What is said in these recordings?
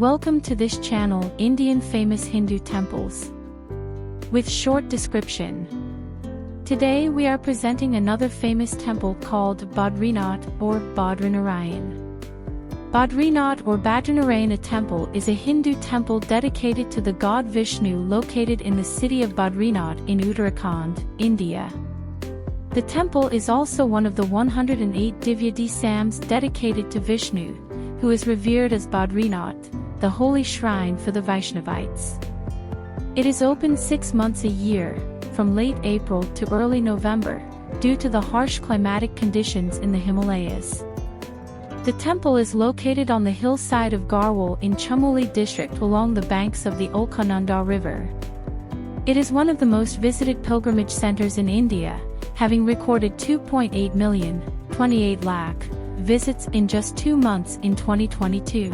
Welcome to this channel, Indian Famous Hindu Temples. With short description. Today we are presenting another famous temple called Badrinath or Badrinarayan. Badrinath or Badrinarayana Temple is a Hindu temple dedicated to the god Vishnu located in the city of Badrinath in Uttarakhand, India. The temple is also one of the 108 Divya Desams dedicated to Vishnu, who is revered as Badrinath, the holy shrine for the Vaishnavites. It is open 6 months a year, from late April to early November, due to the harsh climatic conditions in the Himalayas. The temple is located on the hillside of Garhwal in Chamoli district along the banks of the Alaknanda River. It is one of the most visited pilgrimage centers in India, having recorded 2.8 million, 28 lakh, visits in just 2 months in 2022.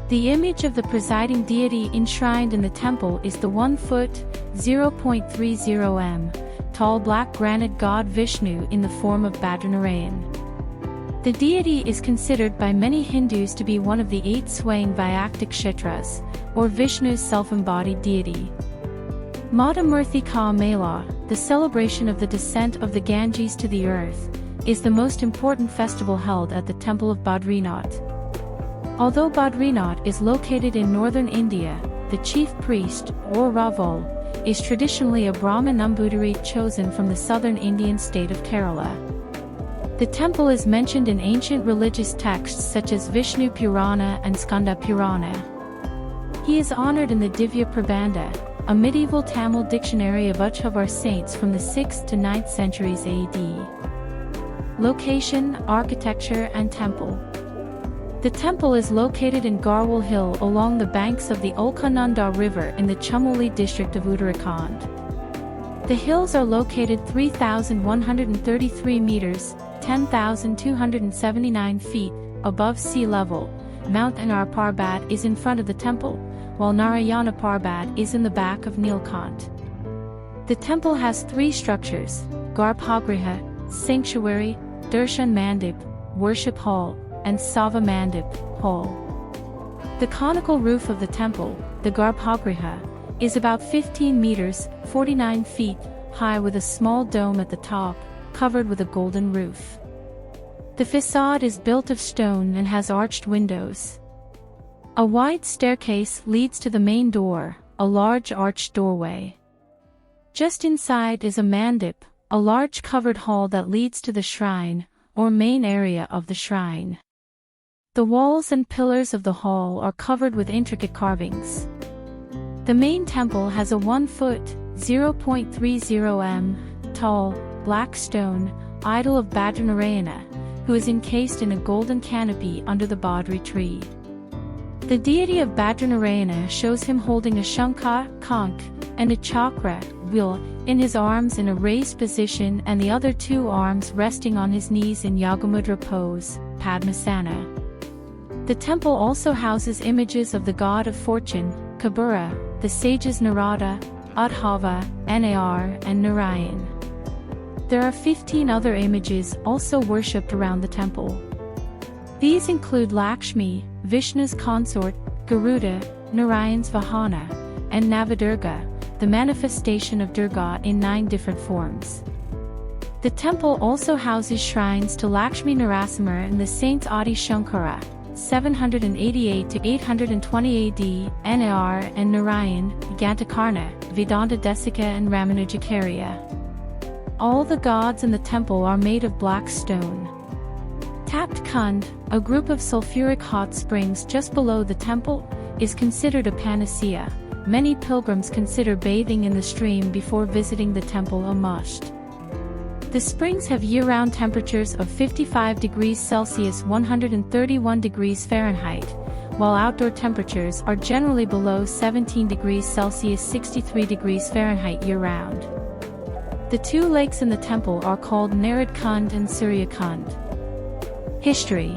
The image of the presiding deity enshrined in the temple is the 1 foot, 0.30 m, tall black granite god Vishnu in the form of Badrinarayan. The deity is considered by many Hindus to be one of the 8 swaying Vyaktik Kshetras, or Vishnu's self-embodied deity. Madhamurthi Ka Mela, the celebration of the descent of the Ganges to the earth, is the most important festival held at the temple of Badrinath. Although Badrinath is located in northern India, the chief priest, or Raval, is traditionally a Brahmin Nambudiri chosen from the southern Indian state of Kerala. The temple is mentioned in ancient religious texts such as Vishnu Purana and Skanda Purana. He is honored in the Divya Prabandha, a medieval Tamil dictionary of Uchavar saints from the 6th to 9th centuries AD. Location, architecture and temple. The temple is located in Garhwal Hill along the banks of the Alaknanda River in the Chamoli district of Uttarakhand. The hills are located 3,133 meters, 10,279 feet, above sea level. Mount Anar Parbat is in front of the temple, while Narayana Parbat is in the back of Nilkant. The temple has 3 structures: Garbhagriha, sanctuary, Darshan Mandip, worship hall, and Sava Mandip, hall. The conical roof of the temple, the Garbhagriha, is about 15 meters, 49 feet, high with a small dome at the top, covered with a golden roof. The facade is built of stone and has arched windows. A wide staircase leads to the main door, a large arched doorway. Just inside is a mandip, a large covered hall that leads to the shrine, or main area of the shrine. The walls and pillars of the hall are covered with intricate carvings. The main temple has a 1 foot, 0.30 m, tall, black stone, idol of Badrinarayana, who is encased in a golden canopy under the Badri tree. The deity of Badrinarayana shows him holding a shankha, conch, and a chakra, wheel, in his arms in a raised position and the other 2 arms resting on his knees in Yogamudra pose, Padmasana. The temple also houses images of the god of fortune, Kabura, the sages Narada, Uddhava, Nar and Narayan. There are 15 other images also worshipped around the temple. These include Lakshmi, Vishnu's consort, Garuda, Narayan's Vahana, and Navadurga, the manifestation of Durga in 9 different forms. The temple also houses shrines to Lakshmi Narasimha and the saints Adi Shankara, 788 to 820 AD, Nar and Narayan, Gantakarna, Vedanta Desika and Ramanujakarya. All the gods in the temple are made of black stone. Tapt Kund, a group of sulfuric hot springs just below the temple, is considered a panacea. Many pilgrims consider bathing in the stream before visiting the temple a must. The springs have year-round temperatures of 55 degrees Celsius 131 degrees Fahrenheit, while outdoor temperatures are generally below 17 degrees Celsius 63 degrees Fahrenheit year-round. The 2 lakes in the temple are called Narad Kund and Surya Kund. History.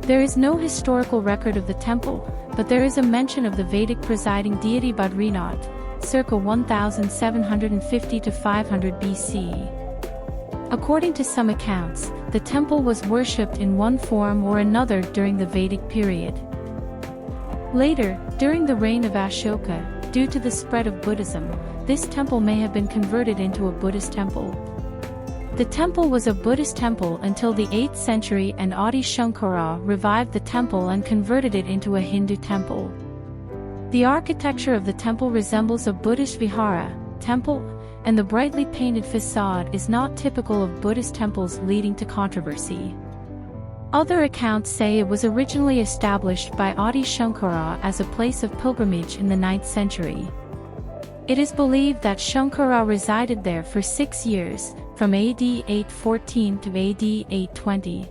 There is no historical record of the temple, but there is a mention of the Vedic presiding deity Badrinath, circa 1750 to 500 BC. According to some accounts, the temple was worshipped in one form or another during the Vedic period. Later, during the reign of Ashoka, due to the spread of Buddhism, this temple may have been converted into a Buddhist temple. The temple was a Buddhist temple until the 8th century, and Adi Shankara revived the temple and converted it into a Hindu temple. The architecture of the temple resembles a Buddhist vihara temple, and the brightly painted facade is not typical of Buddhist temples, leading to controversy. Other accounts say it was originally established by Adi Shankara as a place of pilgrimage in the 9th century. It is believed that Shankara resided there for 6 years, from AD 814 to AD 820.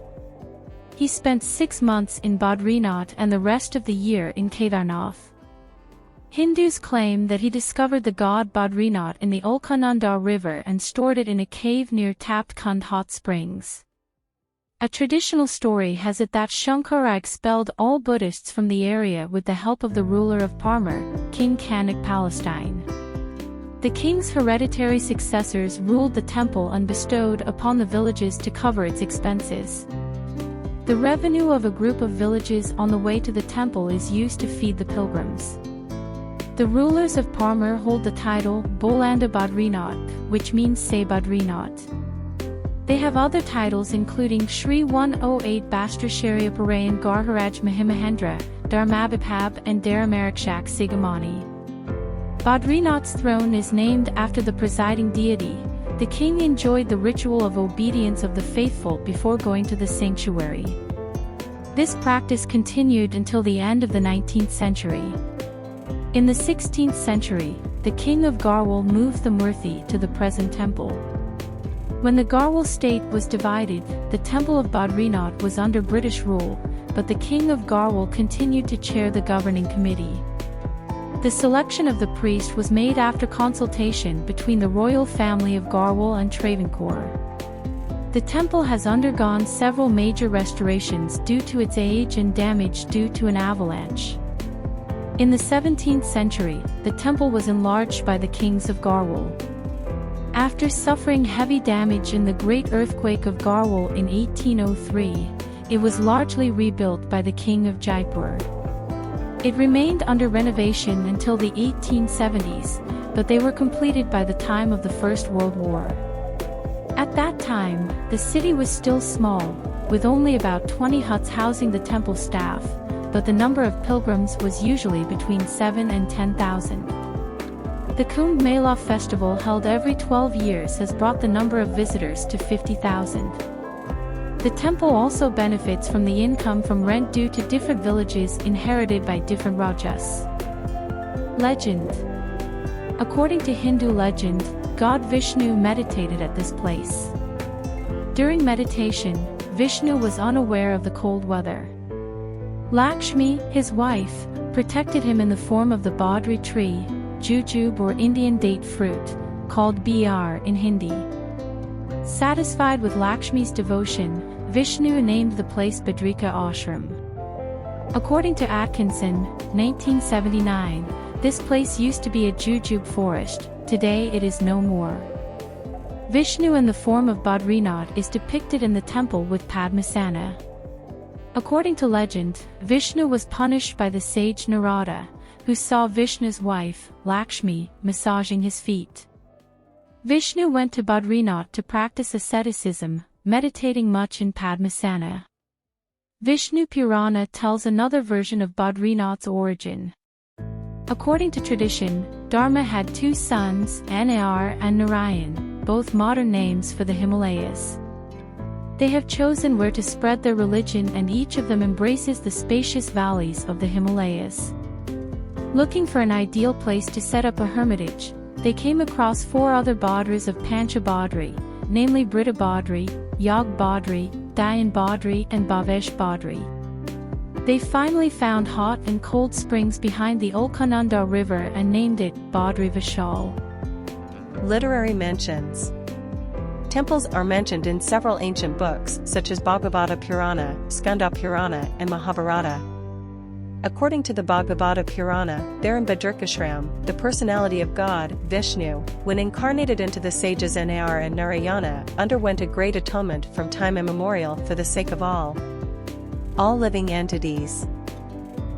He spent 6 months in Badrinath and the rest of the year in Kedarnath. Hindus claim that he discovered the god Badrinath in the Alaknanda river and stored it in a cave near Tapt Kund hot springs. A traditional story has it that Shankara expelled all Buddhists from the area with the help of the ruler of Parmar, King Kanak Palestine. The king's hereditary successors ruled the temple and bestowed upon the villages to cover its expenses. The revenue of a group of villages on the way to the temple is used to feed the pilgrims. The rulers of Parmar hold the title Bolanda Badrinath, which means say Badrinath. They have other titles including Shri 108 Bastracharya Parayan Garharaj Mahimahendra, Dharmabhipab and Dharamarakshak Sigamani. Badrinath's throne is named after the presiding deity. The king enjoyed the ritual of obedience of the faithful before going to the sanctuary. This practice continued until the end of the 19th century. In the 16th century, the king of Garhwal moved the Murthy to the present temple. When the Garhwal state was divided, the temple of Badrinath was under British rule, but the king of Garhwal continued to chair the governing committee. The selection of the priest was made after consultation between the royal family of Garhwal and Travancore. The temple has undergone several major restorations due to its age and damage due to an avalanche. In the 17th century, the temple was enlarged by the kings of Garhwal. After suffering heavy damage in the Great Earthquake of Garhwal in 1803, it was largely rebuilt by the king of Jaipur. It remained under renovation until the 1870s, but they were completed by the time of the First World War. At that time, the city was still small, with only about 20 huts housing the temple staff, but the number of pilgrims was usually between 7 and 10,000. The Kumbh Mela festival held every 12 years has brought the number of visitors to 50,000. The temple also benefits from the income from rent due to different villages inherited by different rajas. Legend. According to Hindu legend, God Vishnu meditated at this place. During meditation, Vishnu was unaware of the cold weather. Lakshmi, his wife, protected him in the form of the Badri tree, jujube or Indian date fruit, called Br in Hindi. Satisfied with Lakshmi's devotion, Vishnu named the place Badrikashram. According to Atkinson, 1979, this place used to be a jujube forest. Today it is no more. Vishnu in the form of Badrinath is depicted in the temple with Padmasana. According to legend, Vishnu was punished by the sage Narada, who saw Vishnu's wife, Lakshmi, massaging his feet. Vishnu went to Badrinath to practice asceticism, meditating much in Padmasana. Vishnu Purana tells another version of Badrinath's origin. According to tradition, Dharma had 2 sons, Nar and Narayan, both modern names for the Himalayas. They have chosen where to spread their religion, and each of them embraces the spacious valleys of the Himalayas. Looking for an ideal place to set up a hermitage, they came across 4 other Badris of Pancha Badri, namely Brita Badri, Yag Badri, Dayan Badri and Bhavesh Badri. They finally found hot and cold springs behind the Alaknanda river and named it Badri Vishal. Literary mentions. Temples are mentioned in several ancient books such as Bhagavata Purana, Skanda Purana and Mahabharata. According to the Bhagavata Purana, there in Badrikashram, the personality of God, Vishnu, when incarnated into the sages Nar and Narayana, underwent a great atonement from time immemorial for the sake of all living entities.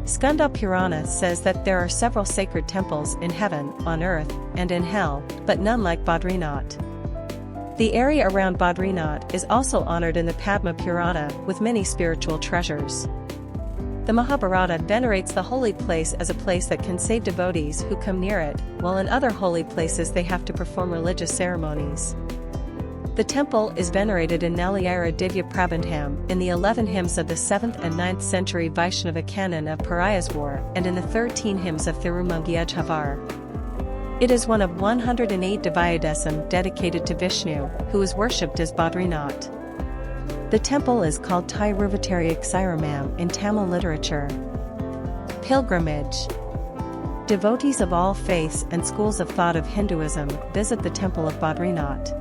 Skanda Purana says that there are several sacred temples in heaven, on earth, and in hell, but none like Badrinath. The area around Badrinath is also honored in the Padma Purana with many spiritual treasures. The Mahabharata venerates the holy place as a place that can save devotees who come near it, while in other holy places they have to perform religious ceremonies. The temple is venerated in Nalayira Divya Prabandham in the 11 hymns of the 7th and 9th century Vaishnava canon of Parayaswar and in the 13 hymns of Thirumangiyajhavar. It is one of 108 Devotees dedicated to Vishnu, who is worshipped as Badrinath. The temple is called Tiruvatariyaksairamam in Tamil literature. Pilgrimage. Devotees of all faiths and schools of thought of Hinduism visit the temple of Badrinath.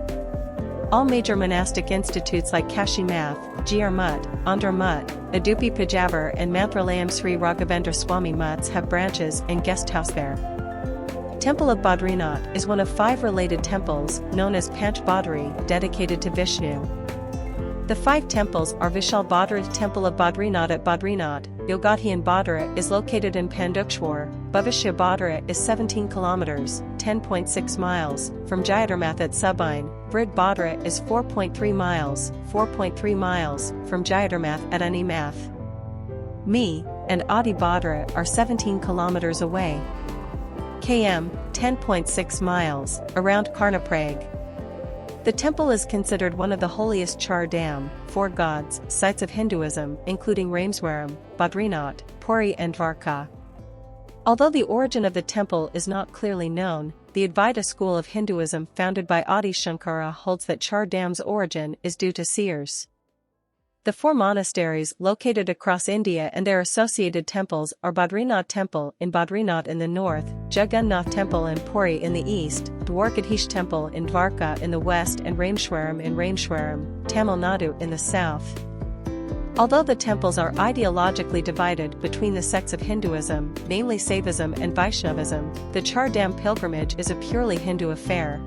All major monastic institutes like Kashi Math, Gr Mutt, Andhra Mutt, Adupi Pajavar and Mantralayam Sri Raghavendra Swami Mutts have branches and guest house there. Temple of Badrinath is one of 5 related temples, known as Panch Badri, dedicated to Vishnu. The 5 temples are Vishal Badrinath Temple of Badrinath at Badrinath, Yogadhyan Badra is located in Pandukshwar, Bhavishya Badra is 17 kilometers, 10.6 miles, from Jayadharmath at Subine, Vrid Badra is 4.3 miles, 4.3 miles, from Jayadharmath at Animath. Me, and Adi Badra are 17 kilometers away. km, 10.6 miles, around Karnaprag. The temple is considered one of the holiest chardham, 4 gods, sites of Hinduism, including Rameswaram, Badrinath, Puri and Dwarka. Although the origin of the temple is not clearly known, the Advaita school of Hinduism founded by Adi Shankara holds that chardham's origin is due to seers. The 4 monasteries located across India and their associated temples are Badrinath Temple in Badrinath in the north, Jagannath Temple in Puri in the east, Dwarkadhish Temple in Dwarka in the west and Rameshwaram in Rameshwaram, Tamil Nadu in the south. Although the temples are ideologically divided between the sects of Hinduism, namely Saivism and Vaishnavism, the Chardham pilgrimage is a purely Hindu affair.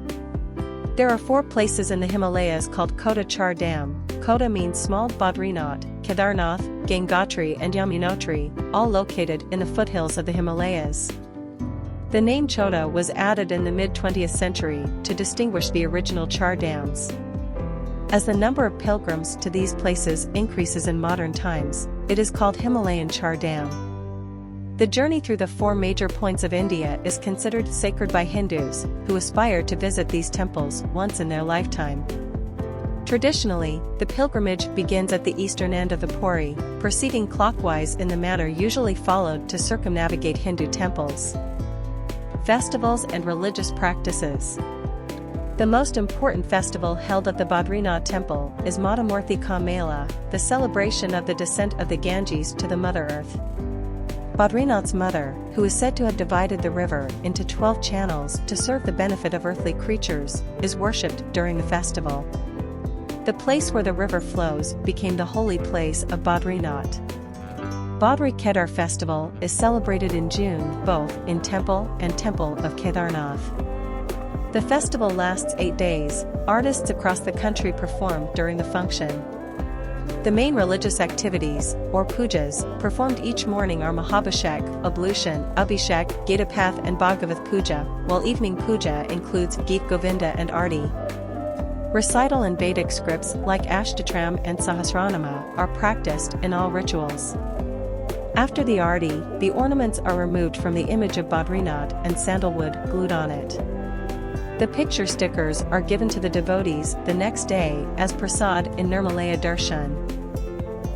There are 4 places in the Himalayas called Kota Chardham. Kota means small Badrinath, Kedarnath, Gangotri and Yamunotri, all located in the foothills of the Himalayas. The name Chota was added in the mid-20th century to distinguish the original Chardhams. As the number of pilgrims to these places increases in modern times, it is called Himalayan Chardham. The journey through the 4 major points of India is considered sacred by Hindus, who aspire to visit these temples once in their lifetime. Traditionally, the pilgrimage begins at the eastern end of the Puri, proceeding clockwise in the manner usually followed to circumnavigate Hindu temples. Festivals and religious practices. The most important festival held at the Badrinath temple is Madhamurthi Ka Mela, the celebration of the descent of the Ganges to the Mother Earth. Badrinath's mother, who is said to have divided the river into 12 channels to serve the benefit of earthly creatures, is worshipped during the festival. The place where the river flows became the holy place of Badrinath. Badri Kedar festival is celebrated in June both in temple and temple of Kedarnath. The festival lasts 8 days. Artists across the country perform during the function. The main religious activities, or pujas, performed each morning are Mahabhishek, ablution, Abhishek, Gitapath and Bhagavath Puja, while evening puja includes Geet Govinda and Arti. Recital in Vedic scripts like Ashtatram and Sahasranama are practiced in all rituals. After the Arti, the ornaments are removed from the image of Badrinath and sandalwood glued on it. The picture stickers are given to the devotees the next day as prasad in Nirmalaya Darshan.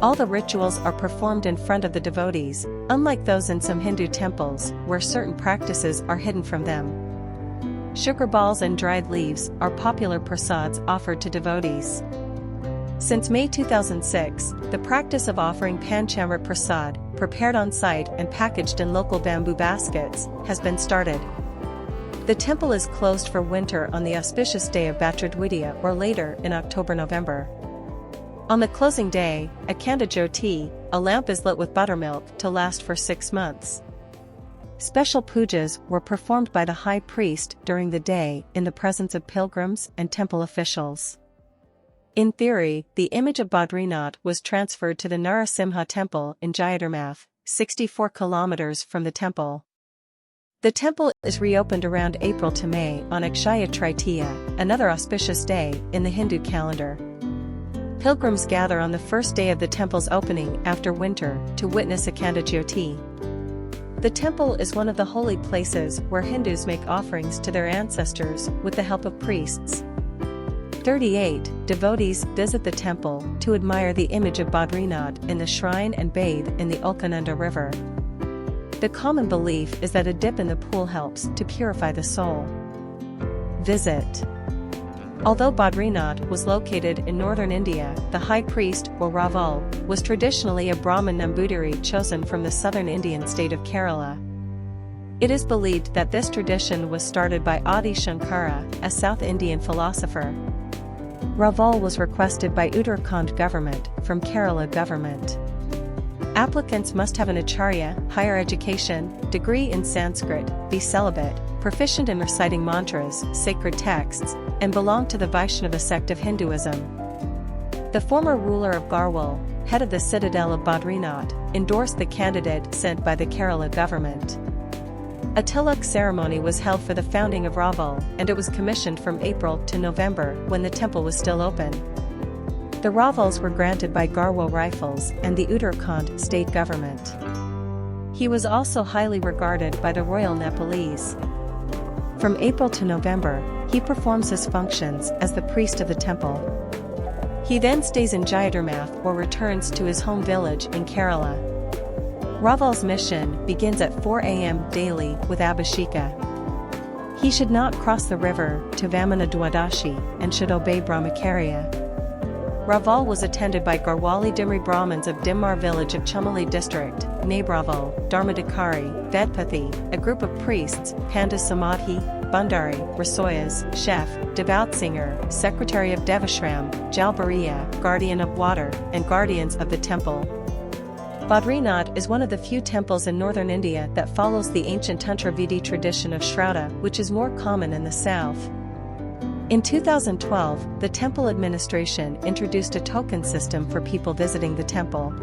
All the rituals are performed in front of the devotees, unlike those in some Hindu temples where certain practices are hidden from them. Sugar balls and dried leaves are popular prasads offered to devotees. Since May 2006, the practice of offering Panchamrit prasad, prepared on site and packaged in local bamboo baskets, has been started. The temple is closed for winter on the auspicious day of Bhatradwitiya or later in October-November. On the closing day, Akhanda Jyoti, a lamp is lit with buttermilk to last for 6 months. Special pujas were performed by the high priest during the day in the presence of pilgrims and temple officials. In theory, the image of Badrinath was transferred to the Narasimha temple in Jayadharmath, 64 kilometers from the temple. The temple is reopened around April to May on Akshaya Tritiya, another auspicious day in the Hindu calendar. Pilgrims gather on the first day of the temple's opening after winter to witness Akanda Jyoti. The temple is one of the holy places where Hindus make offerings to their ancestors with the help of priests. 38 Devotees visit the temple to admire the image of Badrinath in the shrine and bathe in the Alaknanda river. The common belief is that a dip in the pool helps to purify the soul. Visit. Although Badrinath was located in northern India, the high priest, or Raval, was traditionally a Brahmin Nambudiri chosen from the southern Indian state of Kerala. It is believed that this tradition was started by Adi Shankara, a South Indian philosopher. Raval was requested by Uttarakhand government from Kerala government. Applicants must have an acharya, higher education, degree in Sanskrit, be celibate, proficient in reciting mantras, sacred texts, and belong to the Vaishnava sect of Hinduism. The former ruler of Garhwal, head of the citadel of Badrinath, endorsed the candidate sent by the Kerala government. A tilak ceremony was held for the founding of Raval, and it was commissioned from April to November when the temple was still open. The Ravals were granted by Garhwal Rifles and the Uttarakhand state government. He was also highly regarded by the royal Nepalese. From April to November, he performs his functions as the priest of the temple. He then stays in Jayadharmath or returns to his home village in Kerala. Raval's mission begins at 4 a.m. daily with Abhisheka. He should not cross the river to Vamana Dwadashi and should obey Brahmacharya. Raval was attended by Garhwali Dimri Brahmins of Dimmar village of Chamali district, Nabraval, Dharmadhikari, Vedpathi, a group of priests, Panda Samadhi, Bhandari, Rasoyas, chef, devout singer, secretary of Devashram, Jalbariya, guardian of water, and guardians of the temple. Badrinath is one of the few temples in northern India that follows the ancient Tantra Vidi tradition of Shraddha, which is more common in the south. In 2012, the temple administration introduced a token system for people visiting the temple.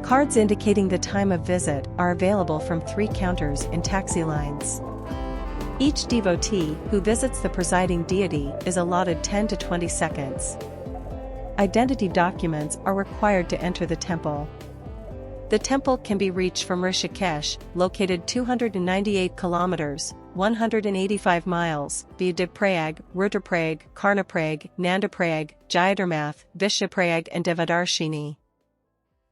Cards indicating the time of visit are available from 3 counters in taxi lines. Each devotee who visits the presiding deity is allotted 10 to 20 seconds. Identity documents are required to enter the temple. The temple can be reached from Rishikesh, located 298 kilometers, 185 miles, via Devrayag, Rudraprayag, Karnaprayag, Nandaprayag, Jayadharmath, Vishaprayag and Devadarshini.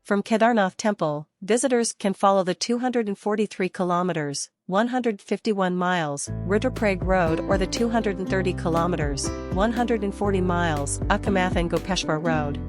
From Kedarnath Temple, visitors can follow the 243 kilometers, 151 miles, Rudraprayag Road or the 230 kilometers, 140 miles, Akamath and Gopeshwar Road.